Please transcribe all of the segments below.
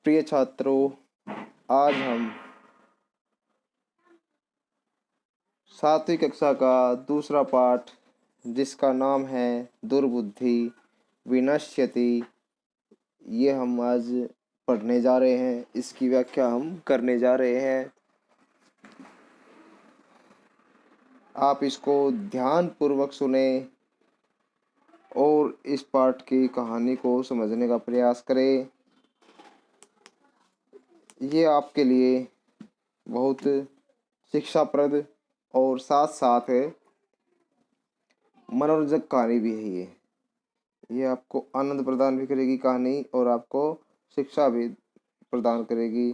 प्रिय छात्रों, आज हम 7वीं कक्षा का दूसरा पाठ, जिसका नाम है दुर्बुद्धि विनश्यति, ये हम आज पढ़ने जा रहे हैं। इसकी व्याख्या हम करने जा रहे हैं। आप इसको ध्यान पूर्वक सुने और इस पाठ की कहानी को समझने का प्रयास करें। ये आपके लिए बहुत शिक्षाप्रद और साथ साथ मनोरंजक कहानी भी है। ये आपको आनंद प्रदान भी करेगी कहानी और आपको शिक्षा भी प्रदान करेगी।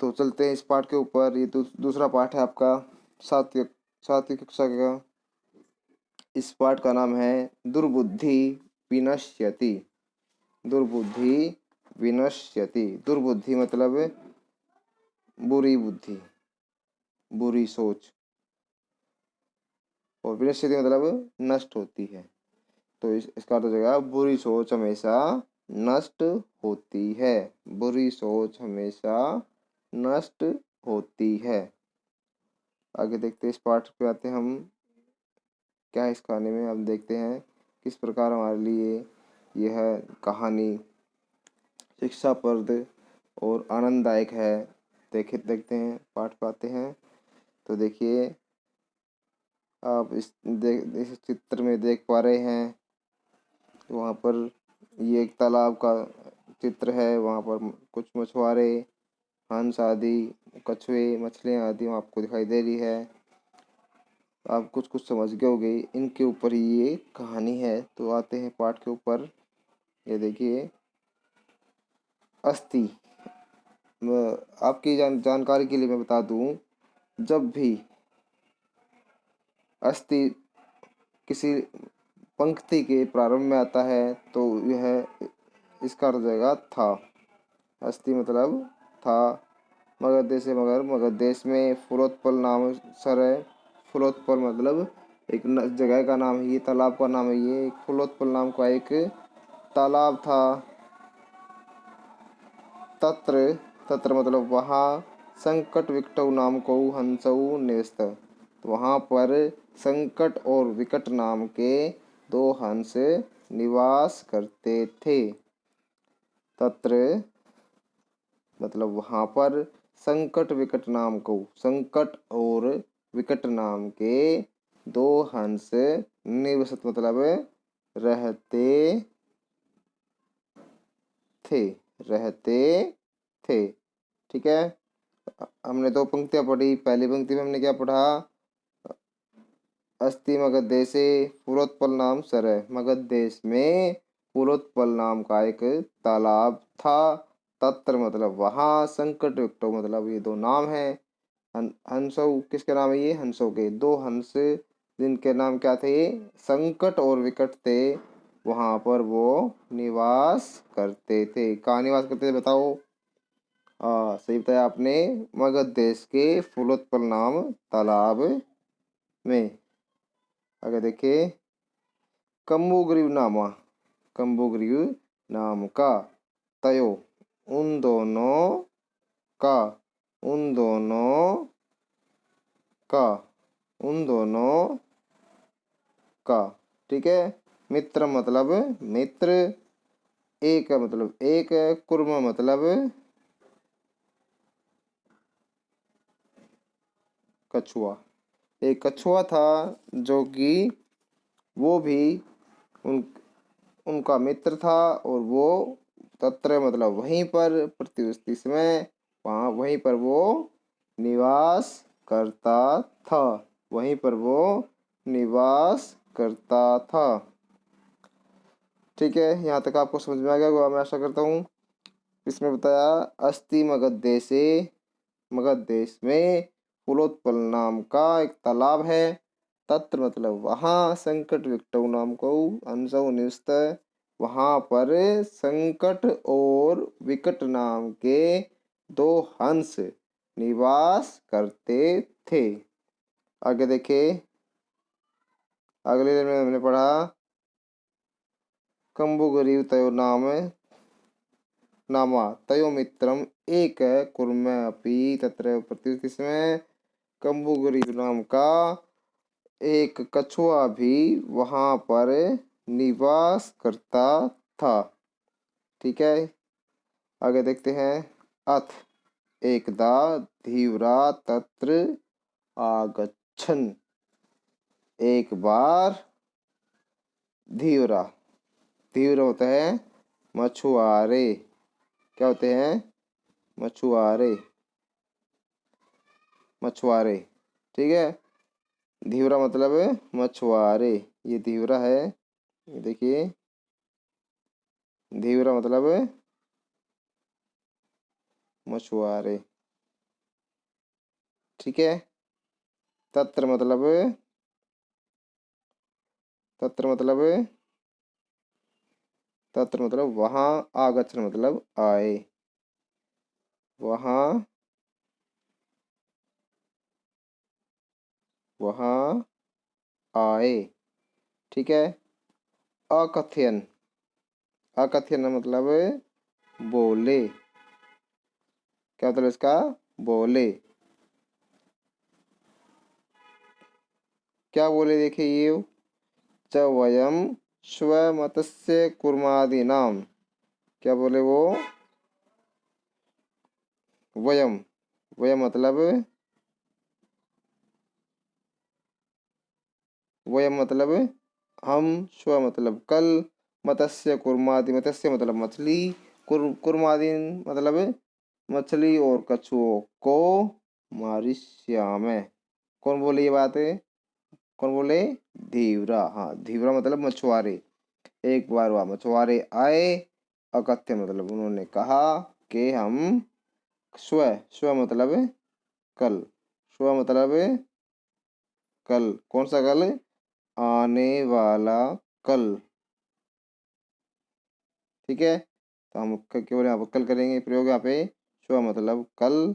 तो चलते हैं इस पाठ के ऊपर। ये दूसरा पाठ है आपका सातवीं कक्षा का। इस पाठ का नाम है दुर्बुद्धि विनश्यति। दुर्बुद्धि विनश्यति। दुर्बुद्धि मतलब बुरी बुद्धि, बुरी सोच, और विनश्यति मतलब नष्ट होती है। तो इसका अर्थ हो जाएगा बुरी सोच हमेशा नष्ट होती है। बुरी सोच हमेशा नष्ट होती है। आगे देखते हैं, इस पाठ पे आते हैं हम। क्या है इस कहानी में, हम देखते हैं किस प्रकार हमारे लिए यह कहानी शिक्षाप्रद और आनंददायक है। देखते हैं, पाठ पाते हैं। तो देखिए, आप इस चित्र में देख पा रहे हैं, वहाँ पर ये एक तालाब का चित्र है। वहाँ पर कुछ मछुआरे, हंस आदि, कछुए, मछलियाँ आदि आपको दिखाई दे रही है। आप कुछ कुछ समझ गए होंगे। इनके ऊपर ही ये कहानी है। तो आते हैं पाठ के ऊपर। ये देखिए, अस्थि। आपकी जानकारी के लिए मैं बता दूं, जब भी अस्थि किसी पंक्ति के प्रारंभ में आता है तो यह इसका अर्थ हो जाएगा था। अस्थि मतलब था। मगध देश है, मगध देश में फुलोत्पल नाम सर है। फुलोत्पल मतलब एक जगह का नाम है, ये तालाब का नाम है। ये एक फुलोत्पल नाम का एक तालाब था। तत्र तत्र मतलब वहाँ, संकट विकटौ नाम को हंसौ निवसत। तो वहाँ पर संकट और विकट नाम के दो हंस निवास करते थे। तत्र मतलब वहाँ पर, संकट विकट नाम को, संकट और विकट नाम के दो हंस निवसत मतलब रहते थे। रहते थे। ठीक है। हमने दो पंक्तियां पढ़ी। पहली पंक्ति में हमने क्या पढ़ा? अस्ति मगध देशे पुरोत्पल नाम सर। मगध देश में पुरोत्पल नाम का एक तालाब था। तत्र मतलब वहाँ, संकट विकटो मतलब ये दो नाम है। हंसो किसके नाम है? ये हंसों के दो हंस, जिनके नाम क्या थे? संकट और विकट थे। वहाँ पर वो निवास करते थे। कहाँ निवास करते थे बताओ? सही बताया आपने, मगध देश के फुलोत्पल नाम तालाब में। आगे देखिए, कम्बुग्रीव नामा, कम्बुग्रीव नाम का, तयो उन दोनों का, उन दोनों का, उन दोनों का। ठीक है। मित्र मतलब मित्र, एक मतलब एक, कुर्म मतलब कछुआ। एक कछुआ था जो कि वो भी उनका मित्र था, और वो तत्र मतलब वहीं पर, प्रतिवस्ती समय वहाँ, वहीं पर वो निवास करता था। वहीं पर वो निवास करता था। ठीक है, यहाँ तक आपको समझ में आ गया होगा, मैं आशा करता हूँ। इसमें बताया, अस्ति मगध देशे, मगध देश में फुलोत्पल नाम का एक तालाब है। तत्र मतलब वहाँ, संकट विकटौ नाम को हंसौ निवसत, वहाँ पर संकट और विकट नाम के दो हंस निवास करते थे। आगे देखिए, अगले दिन में हमने पढ़ा, कम्बुगरीव तयो नाम नामा तयो मित्रम एक कुर्म अपि तत्र प्रतिस्मय कम्बुगरी नाम का एक कछुआ भी वहां पर निवास करता था। ठीक है, आगे देखते हैं। अथ एकदा धीवरा तत्र आगच्छन्। एक बार धीवरा, धीवरा होता है मछुआरे। क्या होते हैं? मछुआरे, मछुआरे। ठीक है, धीवरा मतलब मछुआरे। ये धीवरा है, ये देखिए, धीवरा मतलब मछुआरे। ठीक है, तत्र मतलब, तत्र मतलब, तत्र मतलब वहां, आगच्छन मतलब आए, वहां, वहां आए। ठीक है, अकथयन, अकथयन मतलब बोले। क्या मतलब इसका? बोले। क्या बोले? देखिए ये, च वयम स्वमतस्य कुर्मादीनाम। क्या बोले वो? वयम, वयम मतलब, वयम मतलब हम, स्व मतलब कल, मत्स्य कुर्मादि, मत्स्य मतलब मछली, कुर्मादि मतलब मछली और कछुओं को मारिष्यामः। कौन बोले ये बात है? कौन बोले? धीवरा। हाँ, धीवरा मतलब मछुआरे। एक बार वह मछुआरे आए, अकथ्य मतलब उन्होंने कहा कि हम स्व, स्व मतलब कल, स्व मतलब कल, कौन सा कल? आने वाला कल। ठीक है, तो हम केवल यहाँ पर कल करेंगे प्रयोग। यहाँ पे स्व मतलब कल,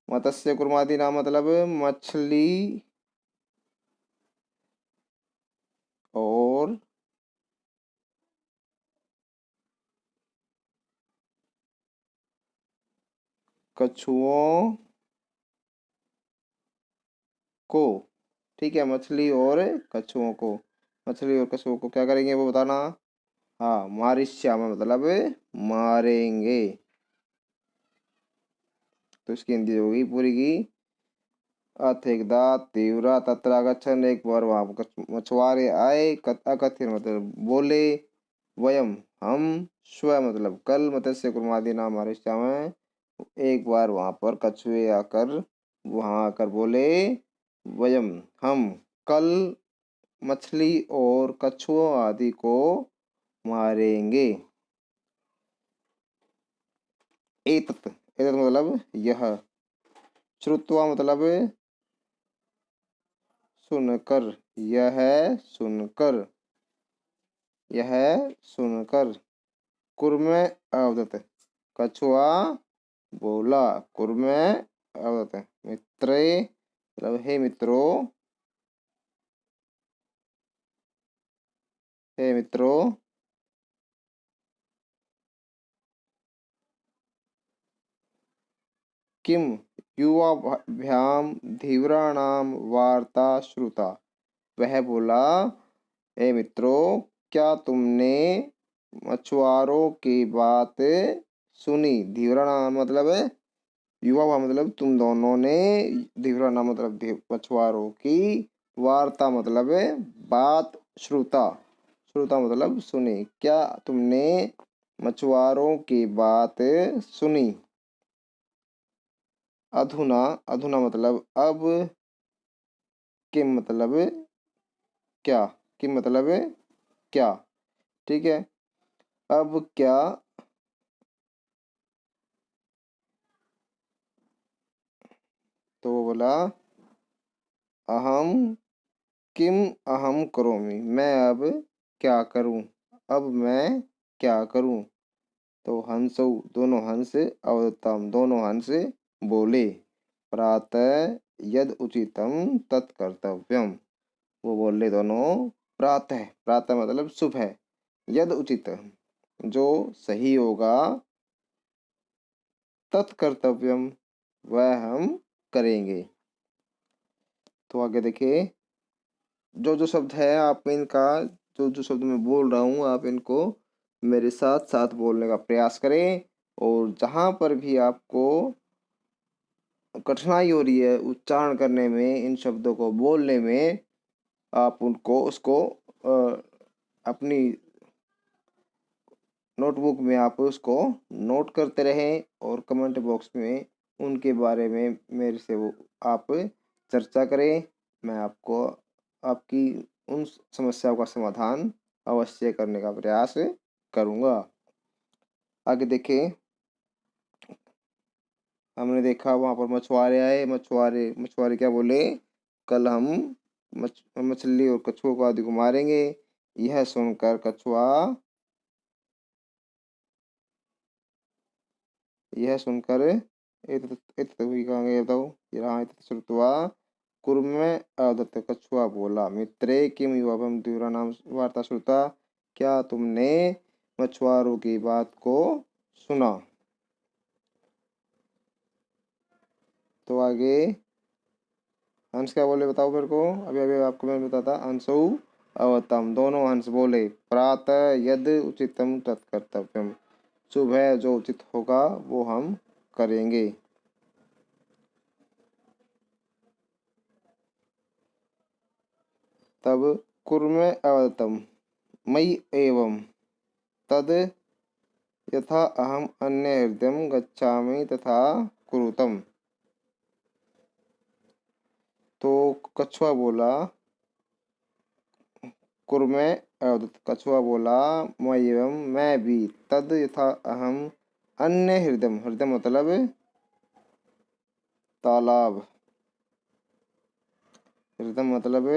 मत्स्य कुर्मादि नाम मतलब मछली और कछुओं को। ठीक है, मछली और कछुओं को, मछली और कछुओं को क्या करेंगे वो बताना। हाँ, मारिष्याम मतलब मारेंगे। तो इसकी हिंदी होगी पूरी की, अथ एकदा तीव्रा तत्र गच्छन। एक बार वहां मछुआरे आए, अकथ्य मतलब बोले, वयम हम, स्व मतलब कल, मत्स्य कुर्मादि नाम मारिष्याम। एक बार वहां पर कछुए आकर, वहां आकर बोले, वयम हम कल मछली और कछुओं आदि को मारेंगे। एतत, एतत मतलब यह, श्रुत्वा मतलब सुनकर, यह सुनकर, यह सुनकर, कुर्मे अवदत, कछुआ बोला, कुर्मे अवदत, मित्रे मतलब हे मित्रों, हे मित्रों, किम युवाभ्याम धीवराणाम वार्ता श्रुता। वह बोला, हे मित्रों, क्या तुमने मछुआरों की बात सुनी? धीवराणाम मतलब युवा मतलब तुम दोनों ने, धीवराणाम मतलब मछुआरों की, वार्ता मतलब बात, श्रुता, श्रुता मतलब सुनी। क्या तुमने मछुआरों की बात सुनी? अधुना, अधुना मतलब अब, किम मतलब क्या, किम मतलब क्या। ठीक है, अब क्या, तो वो बोला, अहम किम अहम करोमि, मैं अब क्या करूं, अब मैं क्या करूं। तो हंसौ दोनों हंस, अवदत्तम दोनों हंस बोले, प्रातः यद उचितम तत्कर्तव्यम। वो बोले दोनों, प्रातः, प्रातः मतलब सुबह, यद उचित जो सही होगा तत्कर्तव्यम वह हम करेंगे। तो आगे देखिए, जो जो शब्द है आप इनका, जो जो शब्द मैं बोल रहा हूँ आप इनको मेरे साथ साथ बोलने का प्रयास करें। और जहाँ पर भी आपको कठिनाई हो रही है उच्चारण करने में, इन शब्दों को बोलने में, आप उनको उसको अपनी नोटबुक में आप उसको नोट करते रहें और कमेंट बॉक्स में उनके बारे में मेरे से वो आप चर्चा करें। मैं आपको आपकी उन समस्याओं का समाधान अवश्य करने का प्रयास करूँगा। आगे देखें, हमने देखा वहाँ पर मछुआरे आए, मछुआरे क्या बोले, कल हम मछली और कछुओं को आदि को मारेंगे। यह सुनकर कछुआ, यह सुनकर श्रुत्वा कुर्मे अवदत्, कछुआ बोला, मित्रे किम युवम द्विरा नाम वार्ता श्रुता, क्या तुमने मछुआरों की बात को सुना। तो आगे हंस क्या बोले बताओ मेरे को, अभी अभी आपको मैंने बताया था। हंसौ अवतम, दोनों हंस बोले, प्रातः यद उचितम तत्कर्तव्यम, सुबह जो उचित होगा वो हम करेंगे। तब कुर्मे अवतम मयि एवं तद यथा अहम अन्य हृदय गच्छामि तथा कुरुतम। तो कछुआ बोला, कुर्मे अवदत्, कछुआ बोला, मैं भी, तद यथा अहम अन्य हृदय, हृदय मतलब तालाब, हृदय मतलब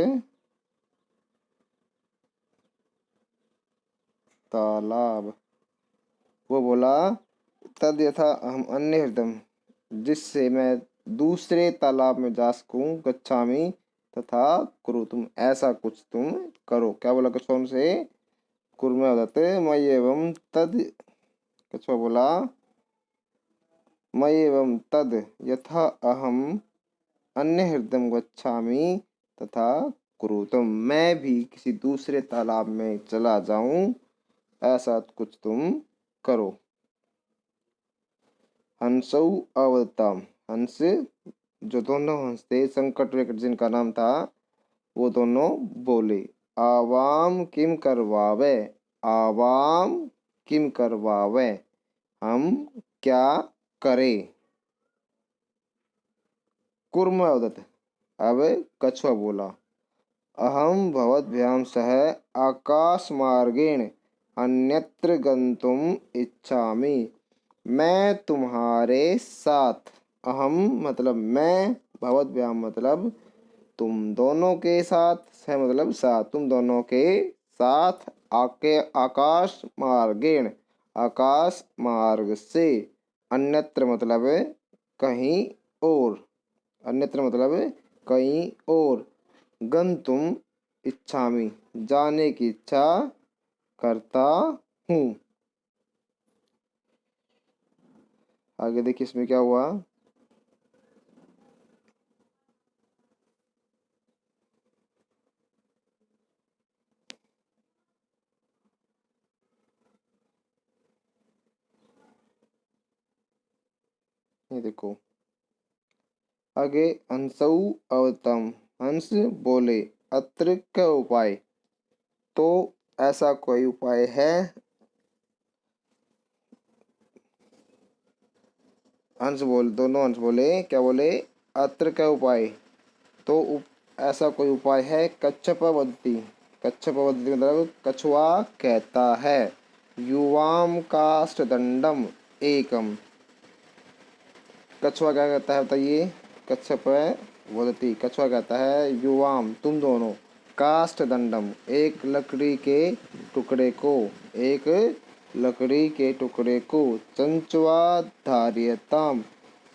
तालाब, वो बोला तद यथा अहम अन्य हृदय, जिससे मैं दूसरे तालाब में जा सकूं, गच्छामी तथा करो, तुम ऐसा कुछ तुम करो। क्या बोला कछुआ उनसे, कुर्मे अवदत् मयि एवं तद, कछुआ बोला मयि एवं तद यथा अहम अन्य हृदय गच्छामि तथा कुरुतम, मैं भी किसी दूसरे तालाब में चला जाऊं, ऐसा कुछ तुम करो। हंसौ अवताम, हंस, जो दोनों हंस थे, संकट विकट जिनका नाम था, वो दोनों बोले, आवाम किम करवावे, आवाम किम करवावे, हम क्या करें। कुर्म अवदत्, अब कछुआ बोला, अहम भवद्भ्याम सह आकाशमार्गेण अन्यत्र गंतुम इच्छामि, मैं तुम्हारे साथ, अहम मतलब मैं, भवद्भ्याम मतलब तुम दोनों के साथ, सह मतलब साथ, तुम दोनों के साथ, आके आकाश मार्गेण, आकाश मार्ग से, अन्यत्र मतलब कहीं और, अन्यत्र मतलब कहीं और, गंतुम इच्छामि जाने की इच्छा करता हूँ। आगे देखिए इसमें क्या हुआ, ये देखो आगे, हंसौ अवतम, हंस बोले, अत्र क्या उपाय, तो ऐसा कोई उपाय है। हंस बोल, दोनों हंस बोले, क्या बोले, अत्र क्या उपाय, तो ऐसा कोई उपाय है। कच्छप वदति, कच्छप वदति मतलब कछुआ कहता है, युवाम काष्ठदंडम एकम, कछुआ क्या कहता है बताइए, कच्छप वदति, कछुआ कहता है, युवाम तुम दोनों, काष्ठ दंडम एक लकड़ी के टुकड़े को, एक लकड़ी के टुकड़े को, चंचुआ धार्यताम,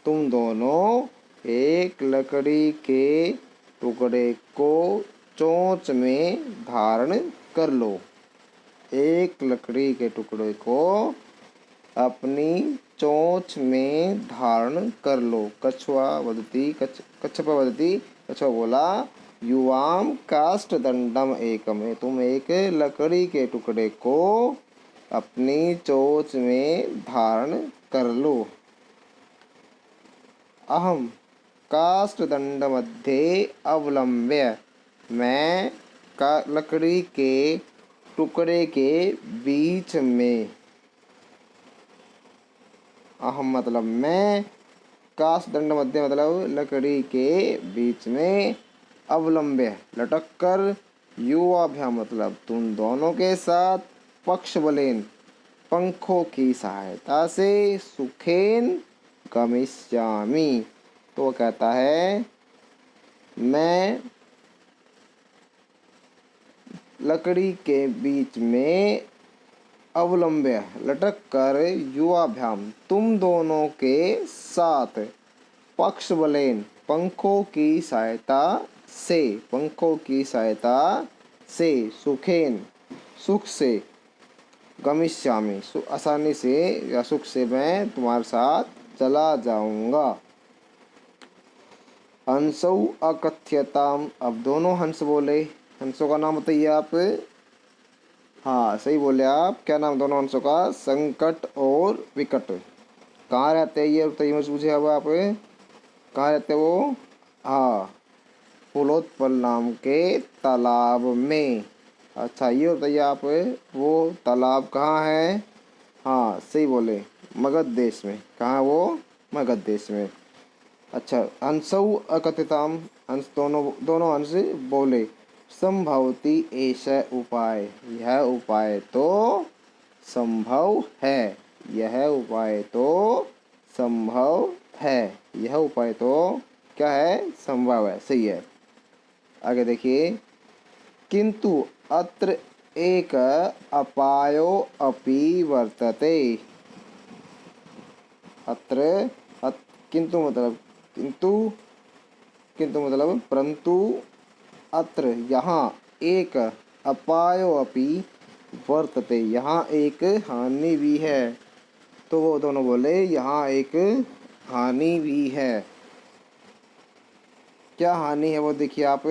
तुम दोनों एक लकड़ी के टुकड़े को चोंच में धारण कर लो। एक लकड़ी के टुकड़े को अपनी चोंच में धारण कर लो। कच्छप वदती, कछुआ बोला, युवाम काष्ठदंडम एकम, तुम एक लकड़ी के टुकड़े को अपनी चोंच में धारण कर लो। अहम काष्ठदंड मध्ये अवलंब्य, मैं लकड़ी के टुकड़े के बीच में, अहम मतलब मैं, काष्ठदंड मध्य मतलब लकड़ी के बीच में, अवलंब्य लटक कर, युवाभ्याम मतलब तुम दोनों के साथ, पक्ष बलेन पंखों की सहायता से, सुखेन गमिष्यामि, तो कहता है मैं लकड़ी के बीच में अवलंब्य लटक कर, युवाभ्याम तुम दोनों के साथ, पक्ष बलेन पंखों की सहायता से, पंखों की सहायता से, सुखेन सुख से, गमिष्यामि आसानी से या सुख से मैं तुम्हारे साथ चला जाऊंगा। हंसौ अकथ्यताम, अब दोनों हंस बोले। हंसों का नाम बताइए आप। हाँ सही बोले आप। क्या नाम दोनों हंसों का? संकट और विकट। कहाँ रहते हैं ये बताइए मुझे पूछे। अब आप कहाँ रहते हैं वो? हाँ, फूलोत्पल नाम के तालाब में। अच्छा ये बताइए आप, वो तालाब कहाँ है? हाँ सही बोले, मगध देश में। कहाँ वो? मगध देश में। अच्छा, हंसौ अकथिताम, हंस दोनों हंस बोले, संभवती एष उपाय, यह उपाय तो संभव है, यह उपाय तो संभव है, यह उपाय तो क्या है? संभव है, सही है। आगे देखिए, किंतु अत्र एक अपायो अपि वर्तते। अत्र किंतु मतलब किंतु, किंतु मतलब परंतु, अत्र यहाँ, एक अपायो अपि वर्तते, यहाँ एक हानि भी है। तो वो दोनों बोले यहाँ एक हानि भी है। क्या हानि है वो देखिए आप।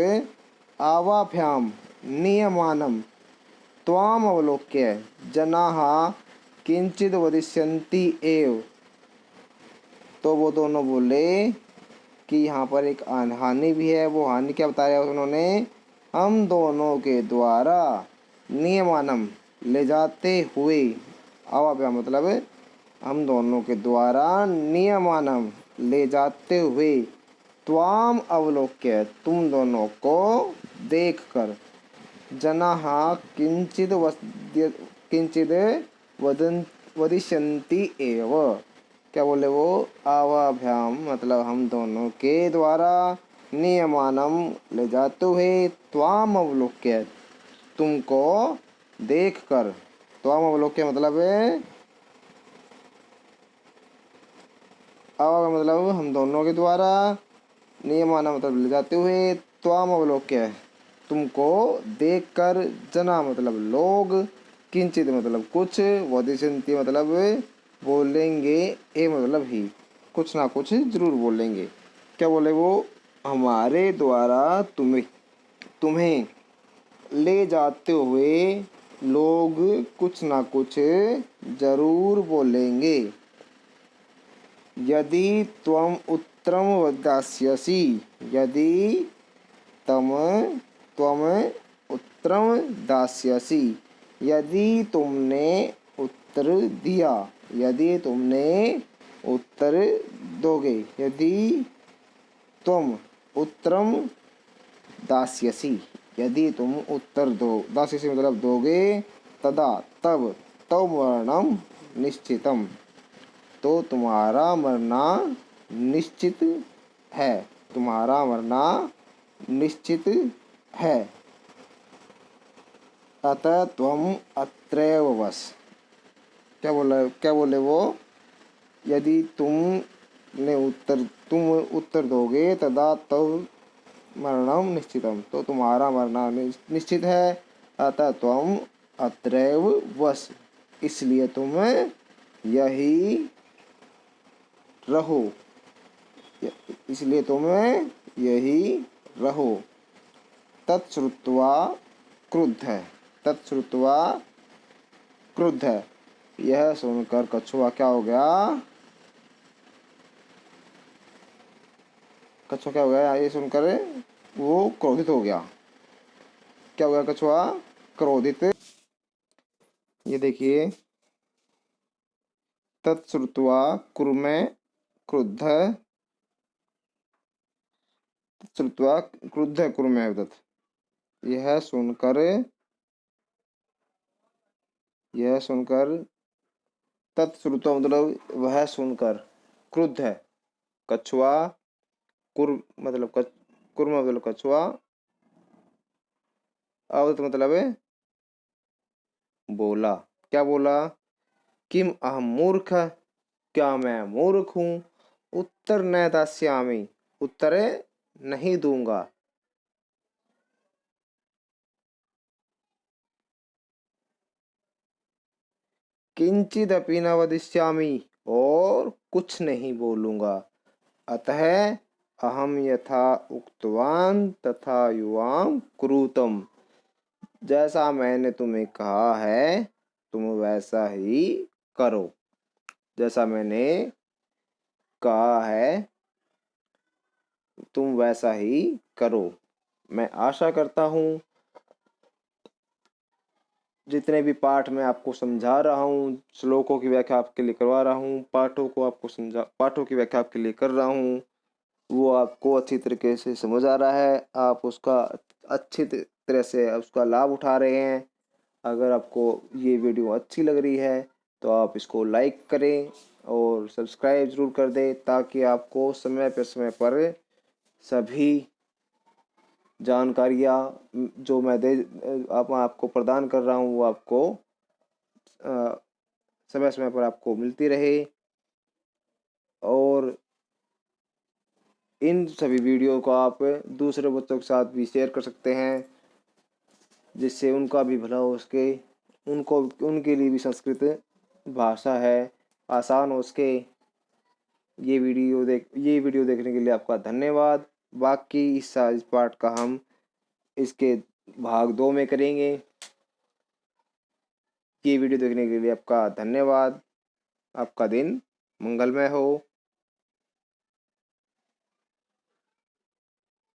आवाभ्याम नियमानम त्वाम अवलोक्य जनाः किंचित वदिष्यन्ति एव। तो वो दोनों बोले कि यहाँ पर एक हानि भी है। वो हानि क्या बता रहे हैं उन्होंने? हम दोनों के द्वारा नियमानम ले जाते हुए, आवाभ्याम मतलब हम दोनों के द्वारा नियमानम ले जाते हुए, त्वाम अवलोक्य तुम दोनों को देखकर, जनाः किंचित किंचित वदिष्यन्ति एव। क्या बोले वो? आवाभ्याम मतलब हम दोनों के द्वारा, नियमानम ले जाते हुए, त्वाम अवलोक्य तुमको देखकर। त्वाम अवलोक्य मतलब आवा मतलब हम दोनों के द्वारा, नियमाना मतलब ले जाते हुए, त्वाम अवलोक्य तुमको देखकर, जना मतलब लोग, किंचित मतलब कुछ, वदिष्यन्ति मतलब बोलेंगे, ए मतलब ही, कुछ ना कुछ जरूर बोलेंगे। क्या बोले वो? हमारे द्वारा तुम्हें ले जाते हुए लोग कुछ ना कुछ जरूर बोलेंगे। यदि त्वम उत्तरम दास्यसि, यदि त्वम उत्तरम दास्यसि, यदि तुमने उत्तर दिया, यदि तुमने उत्तर दोगे, यदि तुम उत्तरम दास्यसि, यदि तुम उत्तर दो, दास्यसि मतलब दोगे, तदा तब, तव मरणम निश्चितम तो तुम्हारा मरना निश्चित है, तुम्हारा मरना निश्चित है। अतः त्वम अत्रैव वस। क्या बोले वो? यदि तुम उत्तर दोगे, तदा तव मरणम निश्चितम तो तुम्हारा मरना निश्चित है। अतः त्वम अत्रैव वस, इसलिए तुम यही रहो, इसलिए तुम यही रहो। तत्श्रुत्वा क्रुद्ध, तत्श्रुत्वा क्रुद्ध, यह सुनकर कछुआ क्या हो गया, कछुआ क्या हो गया, ये सुनकर वो क्रोधित हो गया। क्या हो गया कछुआ, क्रोधित। ये देखिए, तत्श्रुत्वा कुर्मे क्रुद्ध, तत्श्रुत्वा क्रुद्ध कुर्मे तत्, यह सुनकर, यह सुनकर, तत्श्रुत्वा मतलब वह सुनकर, क्रुद्ध है कछुआ, कुर्म मतलब कछुआ, अवदत मतलब बोला। क्या बोला, किम अहम मूर्ख, क्या मैं मूर्ख हूँ, उत्तर न दास्यामि, उत्तर नहीं दूंगा। किंचिदपि न वदिष्यामि, और कुछ नहीं बोलूंगा। अतः अहम यथा उक्तवान तथा युवाम कुरुतम, जैसा मैंने तुम्हें कहा है तुम वैसा ही करो, जैसा मैंने कहा है तुम वैसा ही करो। मैं आशा करता हूँ जितने भी पाठ मैं आपको समझा रहा हूँ, श्लोकों की व्याख्या आपके लिए करवा रहा हूँ, पाठों की व्याख्या आपके लिए कर रहा हूँ, वो आपको अच्छी तरीके से समझ आ रहा है, आप उसका अच्छी तरह से उसका लाभ उठा रहे हैं। अगर आपको ये वीडियो अच्छी लग रही है तो आप इसको लाइक करें और सब्सक्राइब ज़रूर कर दें, ताकि आपको समय पर सभी जानकारियाँ जो मैं आपको प्रदान कर रहा हूँ वो आपको समय समय पर आपको मिलती रहे। और इन सभी वीडियो को आप दूसरे बच्चों के साथ भी शेयर कर सकते हैं, जिससे उनका भी भला हो सके, उनके लिए भी संस्कृत भाषा है आसान हो सके। ये वीडियो देखने के लिए आपका धन्यवाद। बाकी इस पार्ट का हम इसके भाग 2 में करेंगे। ये वीडियो देखने के लिए आपका धन्यवाद। आपका दिन मंगलमय हो।